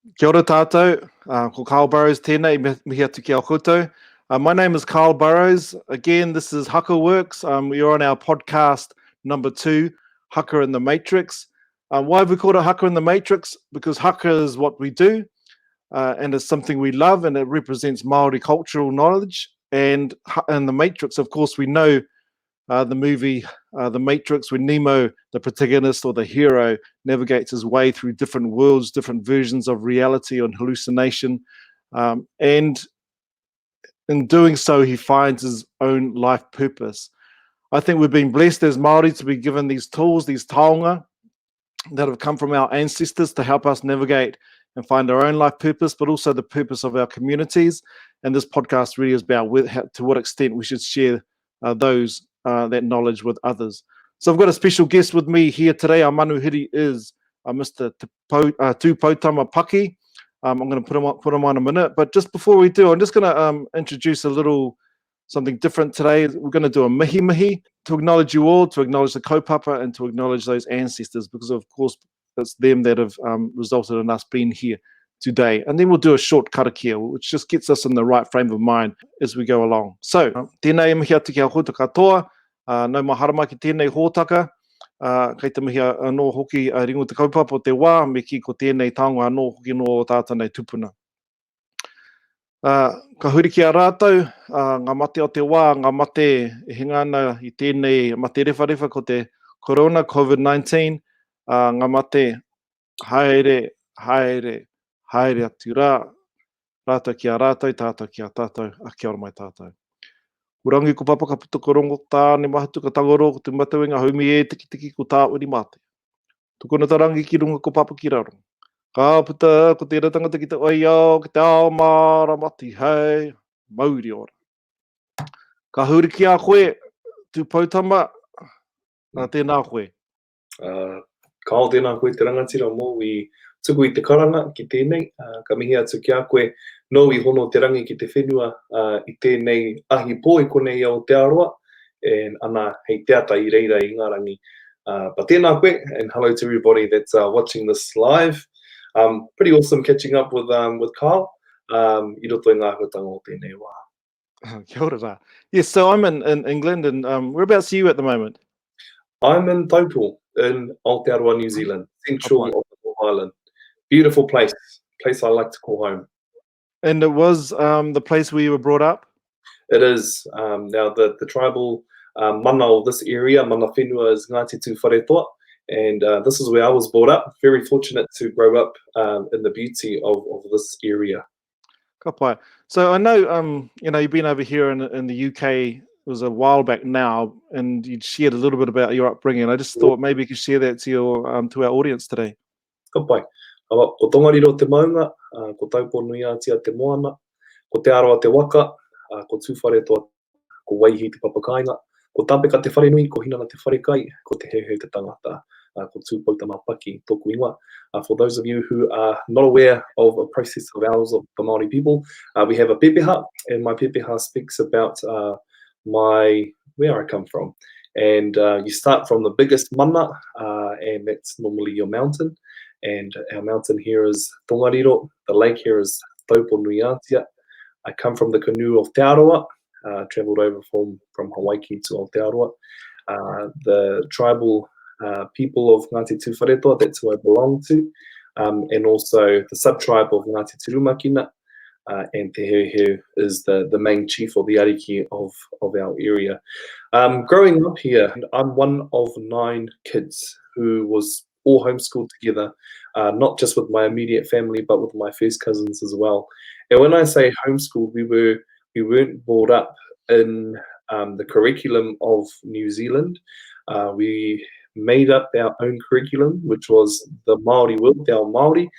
Kia ora tātou, ko Carl Burrows tēnei, mihi atu ki au koutou. My name is Carl Burrows. Again, this is Haka Works. We're on our podcast number 2, Haka in the Matrix. Why have we called it Haka in the Matrix? Because Haka is what we do, and it's something we love, and it represents Maori cultural knowledge. And in the Matrix, of course, we know the movie The Matrix, when Nemo, the protagonist or the hero, navigates his way through different worlds, different versions of reality and hallucination. And in doing so, he finds his own life purpose. I think we've been blessed as Maori to be given these tools, these taonga that have come from our ancestors to help us navigate and find our own life purpose, but also the purpose of our communities. And this podcast really is about to what extent we should share that knowledge with others. So I've got a special guest with me here today. Our manuhiri is Mr. Tupoutama Paki. I'm going to put him on in a minute. But just before we do, I'm just going to introduce something different today. We're going to do a mihi mihi to acknowledge you all, to acknowledge the kaupapa, and to acknowledge those ancestors, because of course it's them that have resulted in us being here today. And then we'll do a short karakia, which just gets us in the right frame of mind as we go along. So, tēnei mihi atu ki au koutou katoa, nau maharama ki tēnei hōtaka, kei te mihi anō hoki ringo te kaupapa o te wā, me ki ko tēnei taonga anō hoki no tātanei tupuna. Ka huri ki a rātou, ngā mate o te wā, ngā mate e hinga ana i tēnei mate rewharewha ko te corona, COVID-19, ngā mate haere, haere, haere atu rā, rātou ki a rātou, tātou ki a tātou, a kia ora mai tātou. Urangi ko papa ka puta korongo tāne mahatu ka tangoro ko te matauenga haumi e tiki tiki ko tā uri mate. Tukuna tarangi ki runga ko papa ki raro. Ka puta ko tērā tangata ki te oiao, ki te ao mara mati, hei, mauri ora. Ka huri ki a koe, Tupoutama, tēnā koe. Kao tēnā koe te rangatira mō i tuku i te karanga ki tēnei, ka mihi atu ki a koe, no i hono te rangi ki te whenua i tēnei ahi pōi konei au te aroa, and ana hei teata i reira i ngā rangi. But tēnā koe, and hello to everybody that's watching this live. Pretty awesome catching up with Carl. I roto i ngā hutanga o tēnei wā. Kia ora rā. Yes, so I'm in England, and whereabouts are you at the moment? I'm in Taupō, in Aotearoa, New Zealand, central of the North Island. Beautiful place I like to call home. And it was the place where you were brought up? It is. Now the tribal mana of this area, mana whenua, is Ngāti Tū Wharetoa, and this is where I was brought up. Very fortunate to grow up in the beauty of this area. Ka pai. So I know you've been over here in the UK. It was a while back now, and you shared a little bit about your upbringing. I just thought maybe you could share that to our audience today. Ka pai. Ko tongariro te maunga, ko tauponuia te moana, ko te aroa te waka, ko tūwharetoa, ko waihi te papakainga, ko tāpeka te wharenui, ko hinana te wharekai, ko te heuheu te tangata, ko Tupoutama Paki, tōku ingoa. For those of you who are not aware of a process of ours of the Maori people, we have a pepeha, and my pepeha speaks about where I come from. And you start from the biggest mana, and that's normally your mountain. And our mountain here is Tongariro. The lake here is Tauponuiatia. I come from the canoe of Te Aroa, travelled over from Hawaii to Aotearoa. The tribal people of Ngāti Tū Wharetoa, that's who I belong to, and also the sub-tribe of Ngāti Tirumakina, and Te Heuheu is the main chief or the ariki of our area. Growing up here, I'm one of 9 kids who was all homeschooled together, not just with my immediate family, but with my first cousins as well. And when I say homeschooled, we weren't brought up in the curriculum of New Zealand. We made up our own curriculum, which was the Maori world, Te Ao Maori,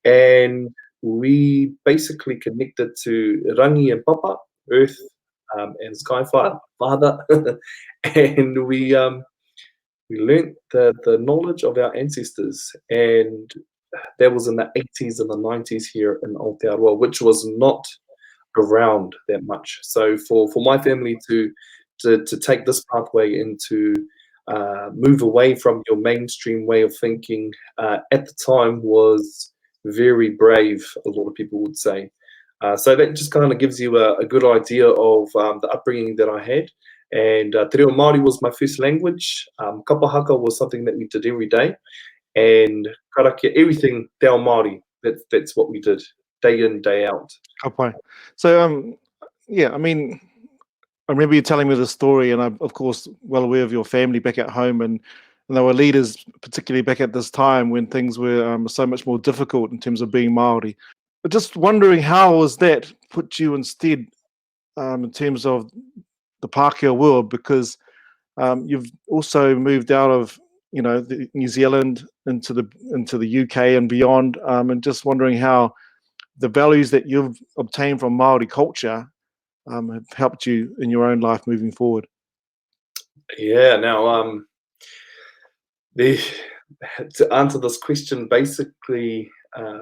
and we basically connected to Rangi and Papa, Earth and Sky Father, and we learnt the knowledge of our ancestors, and that was in the 80s and the 90s here in Aotearoa, which was not around that much. So for my family to take this pathway and to move away from your mainstream way of thinking at the time was very brave, a lot of people would say. So that just kind of gives you a good idea of the upbringing that I had. And Te Reo Māori was my first language. Haka was something that we did every day. And karakia, everything Te Ao Māori, that's what we did, day in, day out. Ka pai. So, yeah, I mean, I remember you telling me the story, and I'm of course well aware of your family back at home, and they were leaders, particularly back at this time when things were so much more difficult in terms of being Maori. But just wondering, how was that put you instead in terms of the Pākehā world? Because you've also moved out of New Zealand into the UK and beyond, and just wondering how the values that you've obtained from Maori culture have helped you in your own life moving forward. Yeah, now the to answer this question, basically,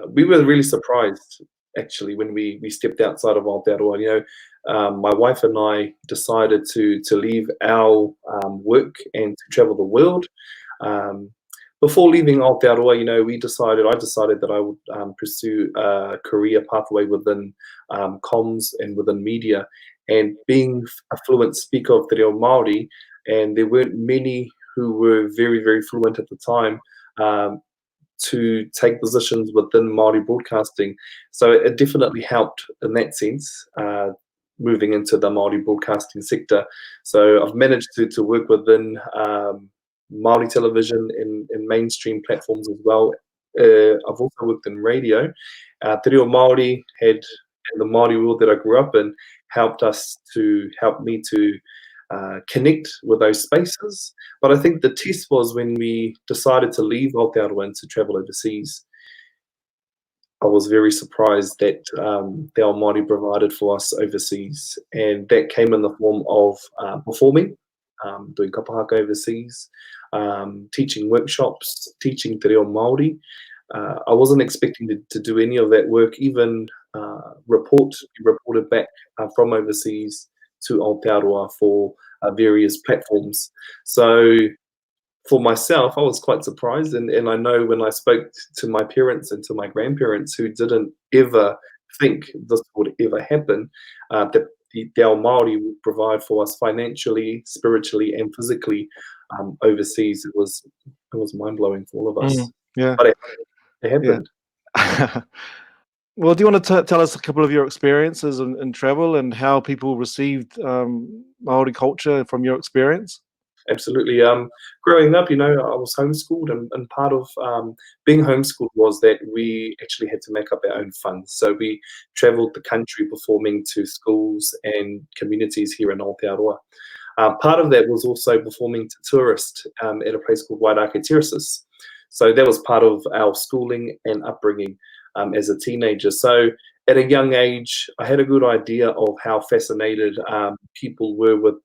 we were really surprised actually when we stepped outside of Aotearoa. My wife and I decided to leave our work and to travel the world. Um, Before leaving Aotearoa, I decided that I would pursue a career pathway within comms and within media. And being a fluent speaker of Te Reo Māori, and there weren't many who were very, very fluent at the time, um, to take positions within Māori broadcasting. So it definitely helped in that sense, moving into the Māori broadcasting sector. So I've managed to work within Māori television in mainstream platforms as well. I've also worked in radio. Te Reo Māori and the Māori world that I grew up in helped me to connect with those spaces. But I think the test was when we decided to leave Aotearoa and to travel overseas. I was very surprised that Te Ao Māori provided for us overseas, and that came in the form of performing, doing kapahaka overseas, teaching workshops, teaching Te Reo Māori. I wasn't expecting to do any of that work, even reported back from overseas to Aotearoa for various platforms. So for myself, I was quite surprised, and I know when I spoke to my parents and to my grandparents who didn't ever think this would ever happen, that the Te Ao Māori would provide for us financially, spiritually, and physically overseas. It was mind blowing for all of us, Yeah, but it yeah. happened. Well, do you want to tell us a couple of your experiences in travel and how people received Maori culture from your experience? Absolutely. Growing up, I was homeschooled, and part of being homeschooled was that we actually had to make up our own funds. So we travelled the country performing to schools and communities here in Aotearoa. Part of that was also performing to tourists at a place called Wairakei Terraces. So that was part of our schooling and upbringing as a teenager. So at a young age, I had a good idea of how fascinated people were with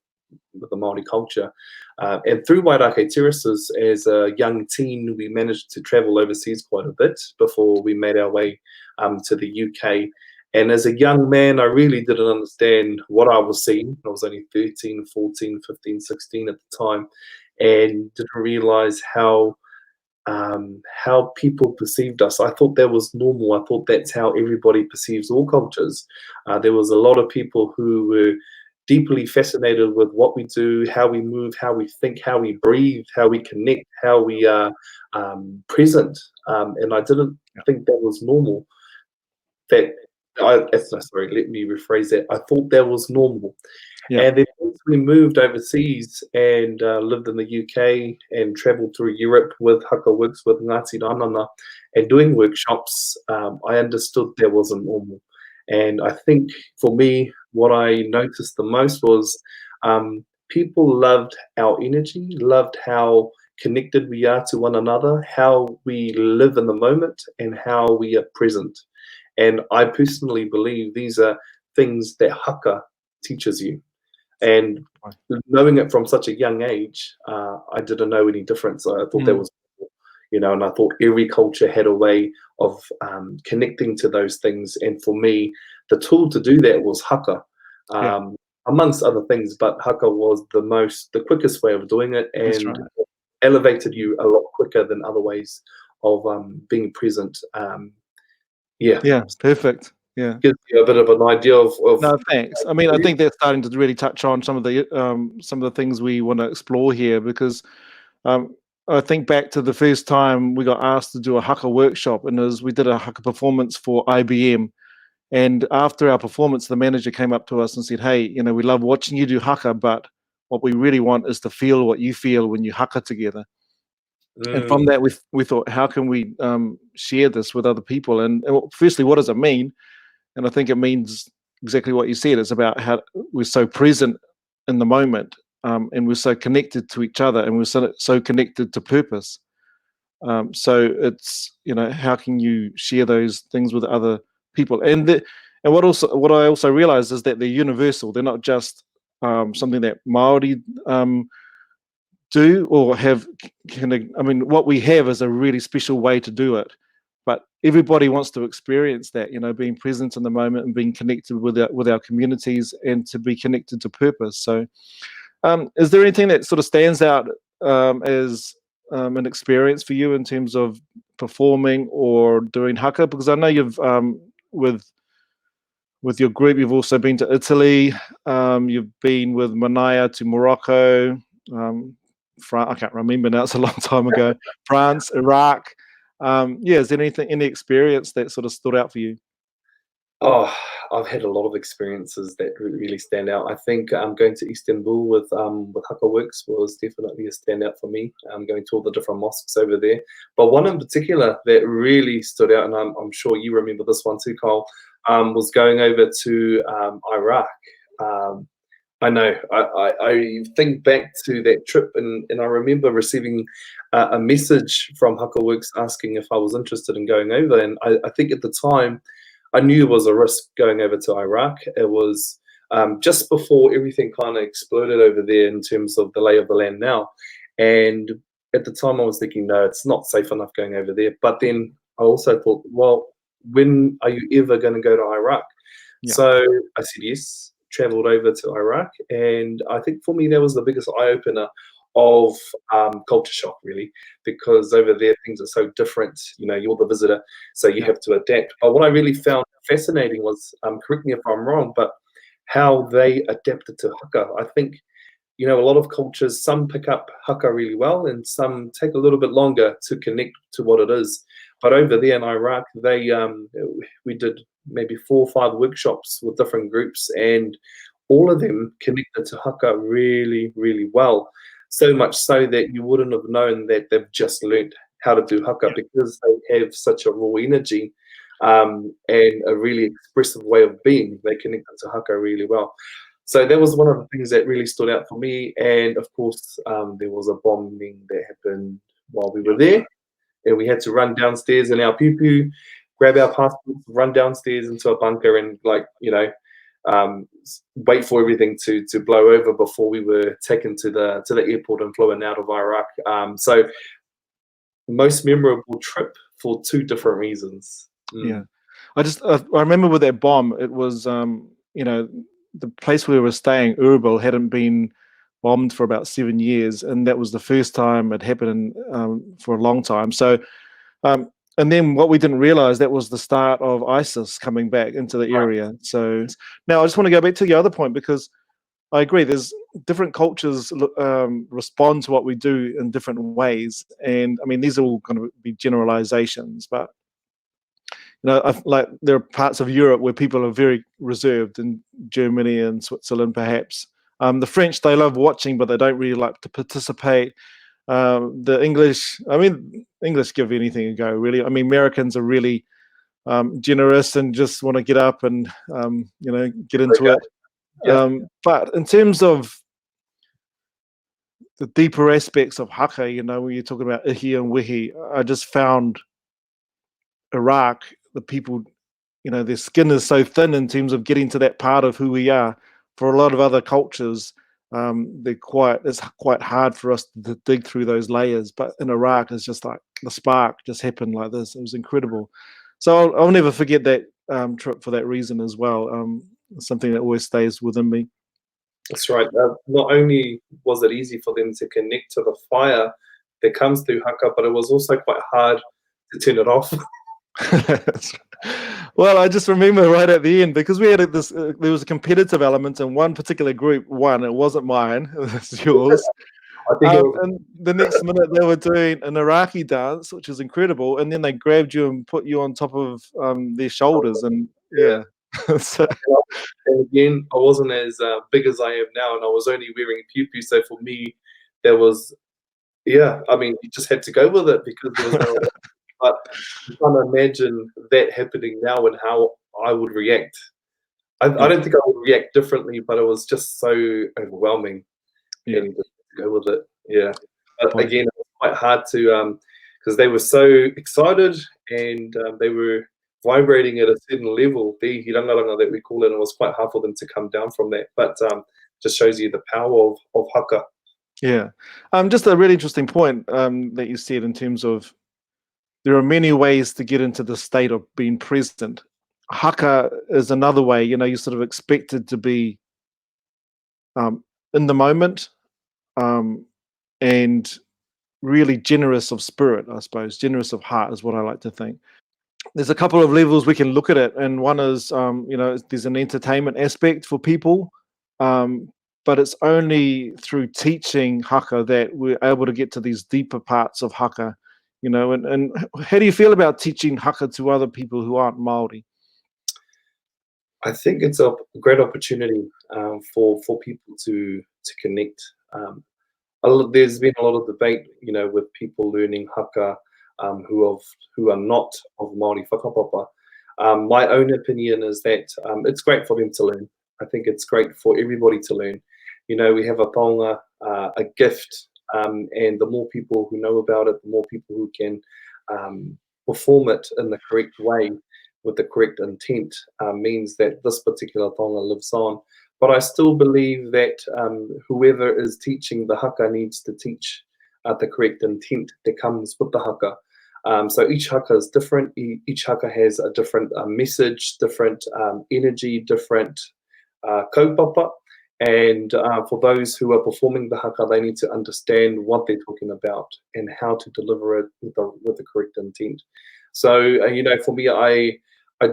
the Maori culture. And through Wairakei Terraces, as a young teen, we managed to travel overseas quite a bit before we made our way to the UK. And as a young man, I really didn't understand what I was seeing. I was only 13, 14, 15, 16 at the time, and didn't realize how people perceived us. I thought that was normal. I thought that's how everybody perceives all cultures. There was a lot of people who were deeply fascinated with what we do, how we move, how we think, how we breathe, how we connect, how we are present. And I didn't think that was normal. Sorry, let me rephrase that. I thought that was normal. Yeah. And then once we moved overseas and lived in the UK and travelled through Europe with Haka Works, with Ngāti Ranana, and doing workshops, I understood that wasn't normal. And I think for me, what I noticed the most was people loved our energy, loved how connected we are to one another, how we live in the moment, and how we are present. And I personally believe these are things that Haka teaches you. And knowing it from such a young age, I didn't know any difference. I thought that was, and I thought every culture had a way of connecting to those things. And for me, the tool to do that was Haka, amongst other things. But Haka was the quickest way of doing it, and elevated you a lot quicker than other ways of being present. Yeah, Yeah, perfect. Yeah. gives you a bit of an idea of No, thanks. I mean, I think that's starting to really touch on some of the things we want to explore here because um, I think back to the first time we got asked to do a Haka workshop, and we did a Haka performance for IBM. And after our performance, the manager came up to us and said, "Hey, we love watching you do Haka, but what we really want is to feel what you feel when you Haka together." And from mm, that, we thought, how can we share this with other people? And firstly, what does it mean? And I think it means exactly what you said. It's about how we're so present in the moment, and we're so connected to each other, and we're so connected to purpose. So it's how can you share those things with other people? And what I also realized is that they're universal. They're not just something that Maori do or have. I mean, what we have is a really special way to do it, but everybody wants to experience that. Being present in the moment and being connected with our communities and to be connected to purpose. So, is there anything that sort of stands out as an experience for you in terms of performing or doing haka? Because I know you've with your group, you've also been to Italy. You've been with Manaya to Morocco. I can't remember now. It's a long time ago. France, Iraq. Yeah, is there any experience that sort of stood out for you? oh, I've had a lot of experiences that really stand out. I think going to Istanbul with Haka Works was definitely a standout for me. Going to all the different mosques over there, but one in particular that really stood out, and I'm sure you remember this one too, Kyle, was going over to Iraq. Um, I know. I think back to that trip, and I remember receiving a message from Haka Works asking if I was interested in going over. And I think at the time, I knew it was a risk going over to Iraq. It was just before everything kind of exploded over there in terms of the lay of the land now. And at the time, I was thinking, no, it's not safe enough going over there. But then I also thought, well, when are you ever going to go to Iraq? Yeah, So I said yes, traveled over to Iraq, and I think for me that was the biggest eye opener of culture shock, really, because over there things are so different. You're the visitor, so you yeah, have to adapt. But what I really found fascinating was, correct me if I'm wrong, but how they adapted to Haka. I think a lot of cultures, some pick up Haka really well, and some take a little bit longer to connect to what it is. But over there in Iraq, we did maybe 4 or 5 workshops with different groups, and all of them connected to Haka really, really well. So much so that you wouldn't have known that they've just learned how to do Haka because they have such a raw energy and a really expressive way of being. They connected to Haka really well. So that was one of the things that really stood out for me. And of course, there was a bombing that happened while we were there, and we had to run downstairs in our poo-poo, grab our passports, run downstairs into a bunker, and wait for everything to blow over before we were taken to the airport and flown out of Iraq. So most memorable trip for 2 different reasons. yeah. I remember with that bomb, it was the place where we were staying, Erbil, hadn't been bombed for about 7 years, and that was the first time it happened for a long time. So, and then what we didn't realize, that was the start of ISIS coming back into the Right. area. So now I just want to go back to the other point because I agree. There's different cultures respond to what we do in different ways, and I mean these are all going to be generalizations, but like there are parts of Europe where people are very reserved, in Germany and Switzerland, perhaps. The French, they love watching, but they don't really like to participate. The English, I mean, English give anything a go, really. I mean, Americans are really generous and just want to get up and get into Okay. it. Yeah. But in terms of the deeper aspects of haka, when you're talking about ihi and wihi, I just found Iraq, the people, their skin is so thin in terms of getting to that part of who we are. For a lot of other cultures, it's quite hard for us to dig through those layers. But in Iraq, it's just like the spark just happened like this. It was incredible. So I'll never forget that trip for that reason as well. It's something that always stays within me. That's right. Not only was it easy for them to connect to the fire that comes through Haka, but it was also quite hard to turn it off. Well, I just remember right at the end because we had this. There was a competitive element, and one particular group won. It wasn't mine; it was yours. I think it was. And the next minute they were doing an Iraqi dance, which is incredible, and then they grabbed you and put you on top of their shoulders, and Yeah. yeah, so, And again, I wasn't as big as I am now, and I was only wearing pew. So for me, there was, yeah, I mean, you just had to go with it because there was no. But I can't imagine that happening now and how I would react. I yeah, don't think I would react differently, but it was just so overwhelming, yeah, and just go with it. Yeah, but point. again, it was quite hard to because they were so excited and they were vibrating at a certain level, the hirangaranga that we call it, and it was quite hard for them to come down from that. But just shows you the power of haka. Yeah, just a really interesting point that you said in terms of there are many ways to get into the state of being present. Haka is another way. You know, you're sort of expected to be um, in the moment um, and really generous of spirit, I suppose. Generous of heart is what I like to think. There's a couple of levels we can look at it, and one is, you know, there's an entertainment aspect for people, um, but it's only through teaching haka that we're able to get to these deeper parts of haka. You know, and how do you feel about teaching haka to other people who aren't Maori? I think it's a great opportunity for people to connect. There's been a lot of debate, with people learning haka who are not of Māori whakapapa. My own opinion is that it's great for them to learn. I think it's great for everybody to learn. We have a taonga, a gift, and the more people who know about it, the more people who can perform it in the correct way with the correct intent means that this particular taonga lives on. But I still believe that whoever is teaching the haka needs to teach the correct intent that comes with the haka. So each haka is different. Each haka has a different message, different energy, different kaupapa. And for those who are performing the haka, they need to understand what they're talking about and how to deliver it with the correct intent. So, for me, I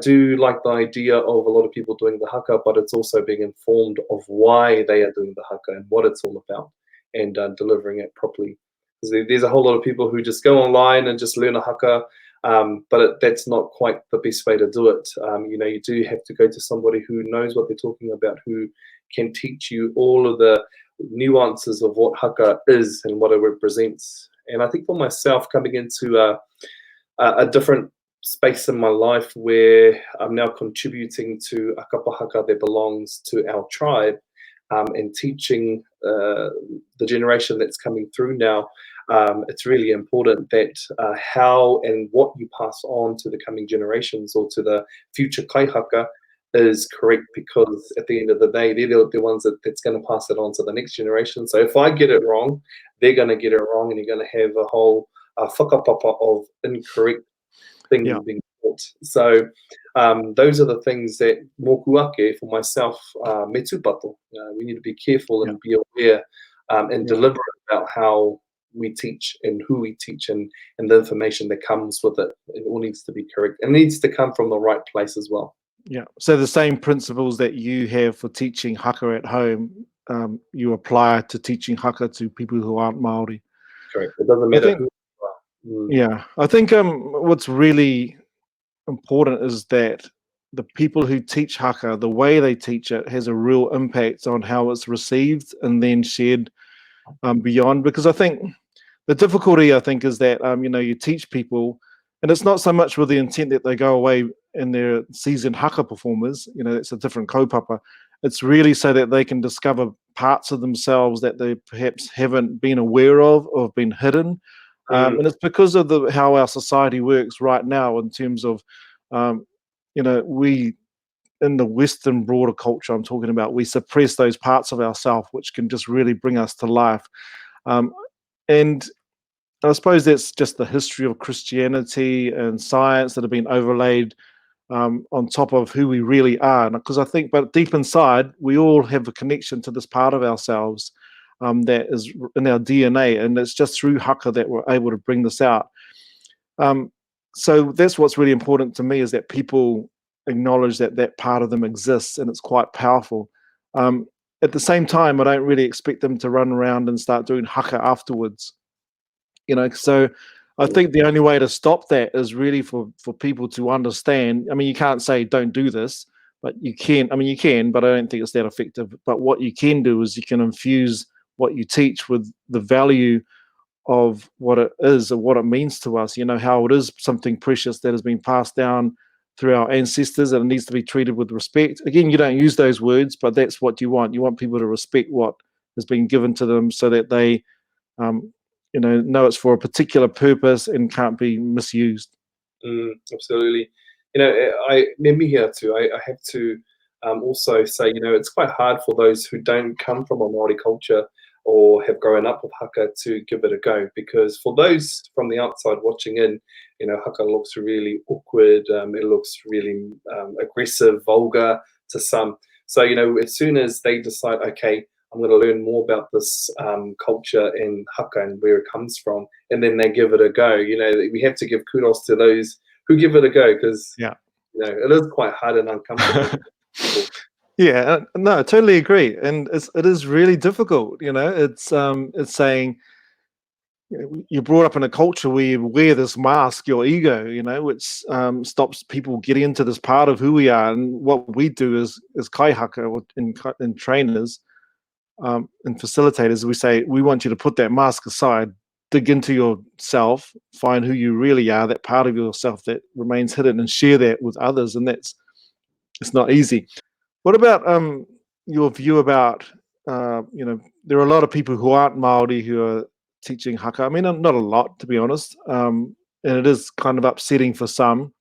do like the idea of a lot of people doing the haka, but it's also being informed of why they are doing the haka and what it's all about, and delivering it properly. There's a whole lot of people who just go online and just learn a haka, but that's not quite the best way to do it. You do have to go to somebody who knows what they're talking about, who can teach you all of the nuances of what haka is and what it represents. And I think for myself, coming into a different space in my life where I'm now contributing to a kapa haka that belongs to our tribe, and teaching the generation that's coming through now, it's really important that how and what you pass on to the coming generations or to the future kaihaka is correct, because at the end of the day, they're the ones that's going to pass it on to the next generation. So if I get it wrong, they're going to get it wrong, and you're going to have a whole whakapapa of incorrect things Yeah, being taught. So those are the things that moku ake for myself, me tūpato. We need to be careful yeah, and be aware and yeah. deliberate about how we teach and who we teach, and the information that comes with it. It all needs to be correct. It needs to come from the right place as well. Yeah. So the same principles that you have for teaching haka at home, you apply to teaching haka to people who aren't Maori. Correct. It doesn't I matter think, who you are. yeah, I think what's really important is that the people who teach haka, the way they teach it, has a real impact on how it's received and then shared beyond. Because I think the difficulty, I think, is that you teach people, and it's not so much with the intent that they go away and they're seasoned haka performers. You know, it's a different kaupapa. It's really so that they can discover parts of themselves that they perhaps haven't been aware of or have been hidden. Mm, And it's because of how our society works right now in terms of, um, we in the Western broader culture I'm talking about, we suppress those parts of ourselves which can just really bring us to life. Um, and I suppose that's just the history of Christianity and science that have been overlaid on top of who we really are. Because I think, but deep inside, we all have a connection to this part of ourselves that is in our DNA, and it's just through haka that we're able to bring this out. Um, so that's what's really important to me, is that people acknowledge that that part of them exists, and it's quite powerful. Um, at the same time, I don't really expect them to run around and start doing haka afterwards. So I think the only way to stop that is really for people to understand. I mean, you can't say don't do this, but you can. I mean, you can, but I don't think it's that effective. But what you can do is you can infuse what you teach with the value of what it is and what it means to us. How it is something precious that has been passed down through our ancestors, and it needs to be treated with respect. Again, you don't use those words, but that's what you want. You want people to respect what has been given to them, so that they um, know it's for a particular purpose and can't be misused. Absolutely. I remember here too. I have to also say, it's quite hard for those who don't come from a Maori culture or have grown up with haka to give it a go, because for those from the outside watching in, haka looks really awkward. It looks really aggressive, vulgar to some. So as soon as they decide, okay, I'm going to learn more about this culture in haka and where it comes from, and then they give it a go. We have to give kudos to those who give it a go, because Yeah. it is quite hard and uncomfortable. Yeah, no, I totally agree, and it is really difficult. It's saying, you're brought up in a culture where you wear this mask, your ego, which stops people getting into this part of who we are. And what we do is kaihaka, or in trainers and facilitators, we say we want you to put that mask aside, dig into yourself, find who you really are, that part of yourself that remains hidden, and share that with others. And it's not easy. What about your view about there are a lot of people who aren't Maori who are teaching haka. I mean, not a lot, to be honest, and it is kind of upsetting for some.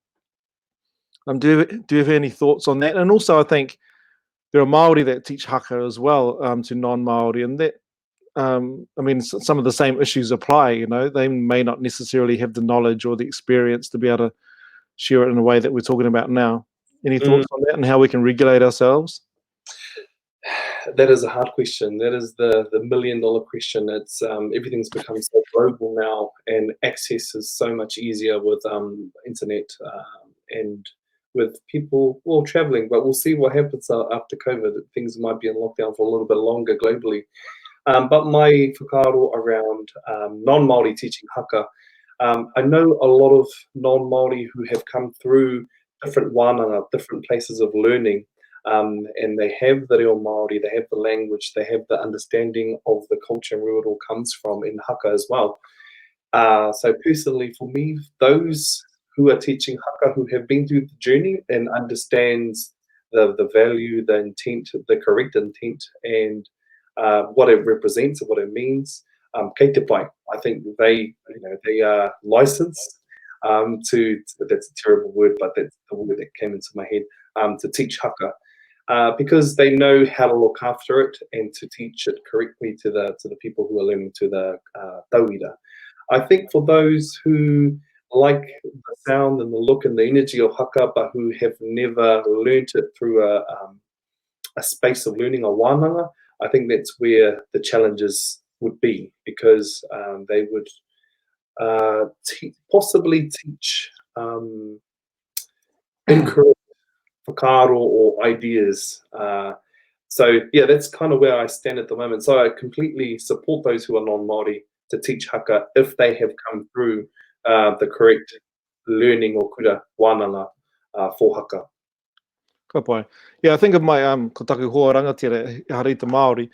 Do you have any thoughts on that? And also, I think there are Maori that teach haka as well, to non-Maori, and that I mean, some of the same issues apply. They may not necessarily have the knowledge or the experience to be able to share it in a way that we're talking about now. Any Mm, thoughts on that and how we can regulate ourselves? that is a hard question. That is the $1 million question. It's everything's become so global now, and access is so much easier with internet and with people traveling. But we'll see what happens after COVID. Things might be in lockdown for a little bit longer globally. But my whakaaro around non-Māori teaching haka, I know a lot of non-Māori who have come through different whanau, different places of learning, and they have the reo Māori, they have the language, they have the understanding of the culture and where it all comes from in haka as well. So personally, for me, those who are teaching haka, who have been through the journey and understands the value, the intent, the correct intent, and what it represents and what it means, kei te pai. I think they are licensed that's a terrible word, but that's the word that came into my head, to teach haka. Because they know how to look after it and to teach it correctly to the people who are learning, to the tauira. I think for those who like the sound and the look and the energy of haka, but who have never learnt it through a space of learning a wānanga, I think that's where the challenges would be, because they would possibly teach incorrect whakaaro or ideas. So yeah, that's kind of where I stand at the moment. So I completely support those who are non-Māori to teach haka if they have come through the correct learning or kura wānanga for haka. Ka pai. Yeah, I think of my ko taku hoa rangatira harita Māori.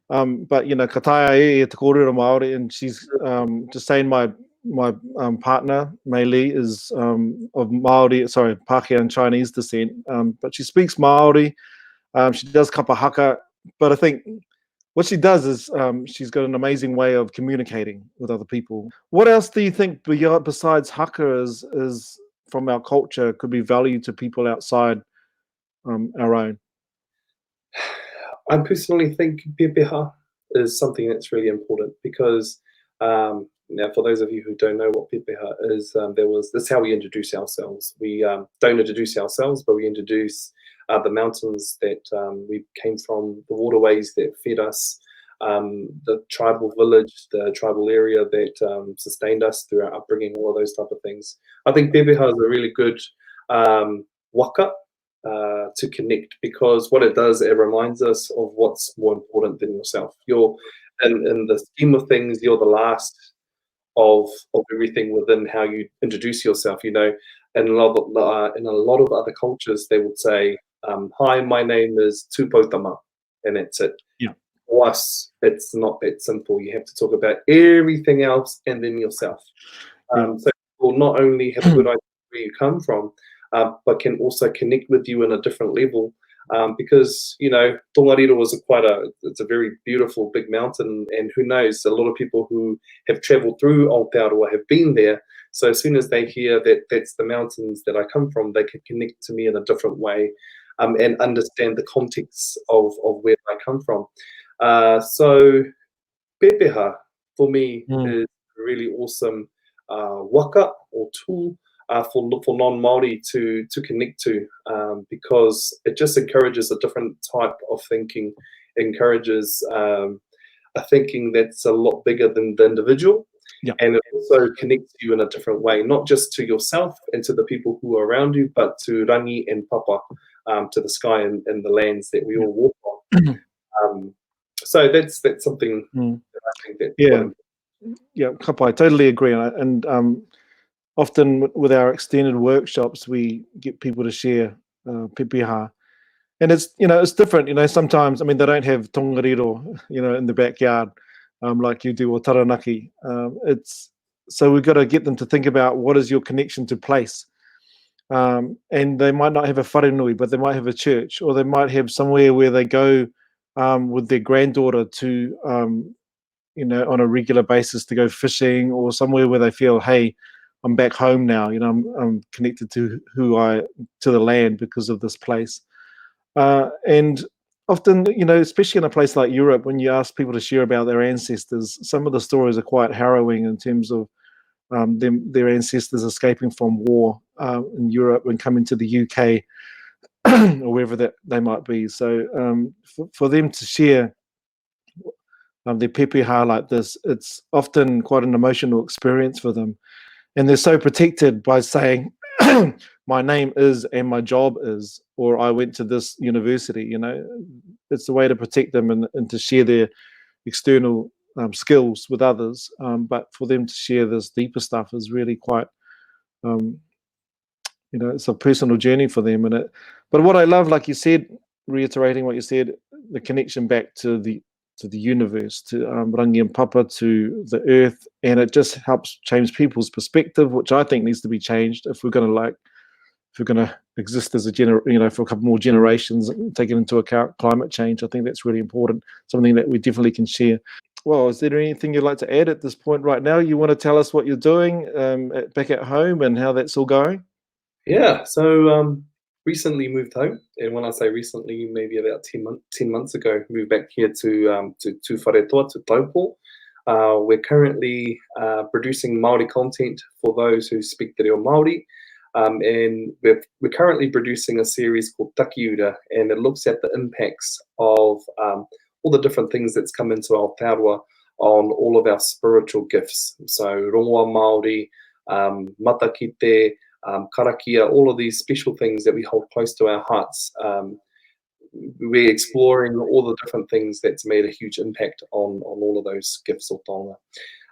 But ka taia e te kōrero Māori, and she's just saying my partner Mei Lee is of Māori, sorry, Pākehā and Chinese descent, but she speaks Māori. She does kapa haka, but I think what she does is she's got an amazing way of communicating with other people. What else do you think besides haka is from our culture could be value to people outside our own? I personally think pepeha is something that's really important, because now for those of you who don't know what pepeha is, that's how we introduce ourselves. We don't introduce ourselves, but we introduce the mountains that we came from, the waterways that fed us, the tribal village, the tribal area that sustained us through our upbringing, all of those type of things. I think pepeha is a really good waka to connect, because what it does, it reminds us of what's more important than yourself. You're in the scheme of things, you're the last of everything within how you introduce yourself. You know, in a lot of other cultures, they would say, "Hi, my name is Tupoutama," and that's it. Yeah. For us, it's not that simple. You have to talk about everything else and then yourself. Yeah. So people not only have a good idea where you come from, but can also connect with you in a different level. Because you know, Tongariro is it's a very beautiful big mountain, and who knows, a lot of people who have travelled through Aotearoa have been there. So as soon as they hear that that's the mountains that I come from, they can connect to me in a different way, and understand the context of where I come from. So pepeha for me Mm. is a really awesome waka or tool for non-Māori to connect to, because it just encourages a different type of thinking, encourages a thinking that's a lot bigger than the individual, Yeah. and it also connects you in a different way, not just to yourself and to the people who are around you, but to rangi and papa, to the sky and the lands that we Yeah. all walk on. So that's something Mm. that I think that's quite Yeah. important. Yeah. Kapa, I totally agree. And often with our extended workshops, we get people to share pepeha. And it's, it's different. Sometimes, I mean, they don't have tongariro, in the backyard, like you do, or taranaki. So we've got to get them to think about what is your connection to place. And they might not have a wharenui, but they might have a church, or they might have somewhere where they go with their granddaughter to, on a regular basis to go fishing, or somewhere where they feel, hey, I'm back home now. I'm connected to to the land because of this place. And often, especially in a place like Europe, when you ask people to share about their ancestors, some of the stories are quite harrowing in terms of their ancestors escaping from war in Europe and coming to the UK or wherever that they might be. So for them to share their pepeha like this, it's often quite an emotional experience for them. And they're so protected by saying, my name is and my job is, or I went to this university. It's a way to protect them and to share their external skills with others. But for them to share this deeper stuff is really quite, um, it's a personal journey for them. But what I love, like you said, reiterating what you said, the connection back to the universe, to Rangi and Papa, to the earth, and it just helps change people's perspective, which I think needs to be changed if we're going to exist as for a couple more generations, taking into account climate change. I think that's really important, something that we definitely can share. Well, is there anything you'd like to add at this point right now? You want to tell us what you're doing back at home and how that's all going? Yeah, so recently moved home, and when I say recently, maybe about 10 months ago, moved back here to Wharetoa, to Taupo. We're currently producing Maori content for those who speak te reo Maori, and we're currently producing a series called Takiura, and it looks at the impacts of all the different things that's come into Aotearoa on all of our spiritual gifts. So rongoa Maori, matakite, karakia, all of these special things that we hold close to our hearts. We're exploring all the different things that's made a huge impact on all of those gifts or tonga.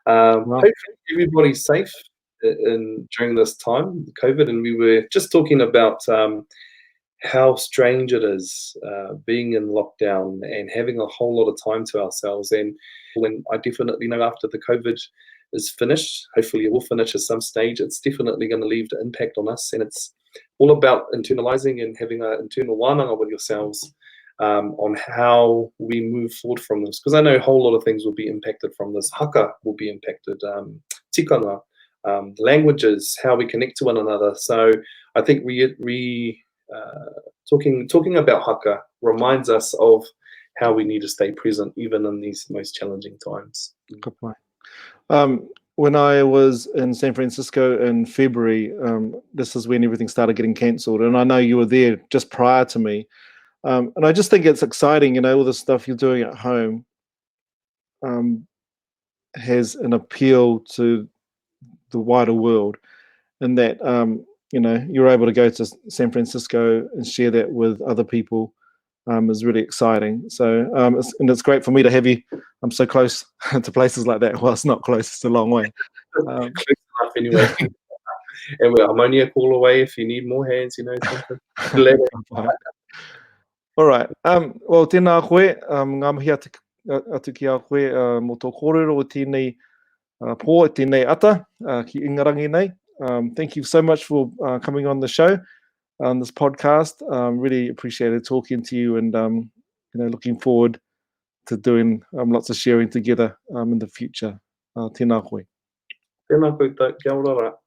Wow. Hopefully everybody's safe during this time, COVID, and we were just talking about how strange it is being in lockdown and having a whole lot of time to ourselves. And when I definitely know after the COVID is finished, hopefully it will finish at some stage, it's definitely going to leave the impact on us. And it's all about internalizing and having an internal whanau with yourselves on how we move forward from this. Because I know a whole lot of things will be impacted from this. Haka will be impacted, tikanga, languages, how we connect to one another. So I think talking about haka reminds us of how we need to stay present even in these most challenging times. Good point. When I was in San Francisco in February, this is when everything started getting cancelled, and I know you were there just prior to me. And I just think it's exciting, all the stuff you're doing at home has an appeal to the wider world, and that you're able to go to San Francisco and share that with other people is really exciting. So and it's great for me to have you. I'm so close to places like that. Well, it's not close; it's a long way. Close enough anyway. And I'm only a call away if you need more hands, something. All right. Well, tēnā koe, ngā mihi atu ki a koe mō tō kōrero o tēnei pō, tēnei ata, ki ingarangi nei. Thank you so much for coming on the show, on this podcast. Really appreciated talking to you and, looking forward to doing lots of sharing together in the future. Tēnā koe. Tēnā koe, kia ora rā.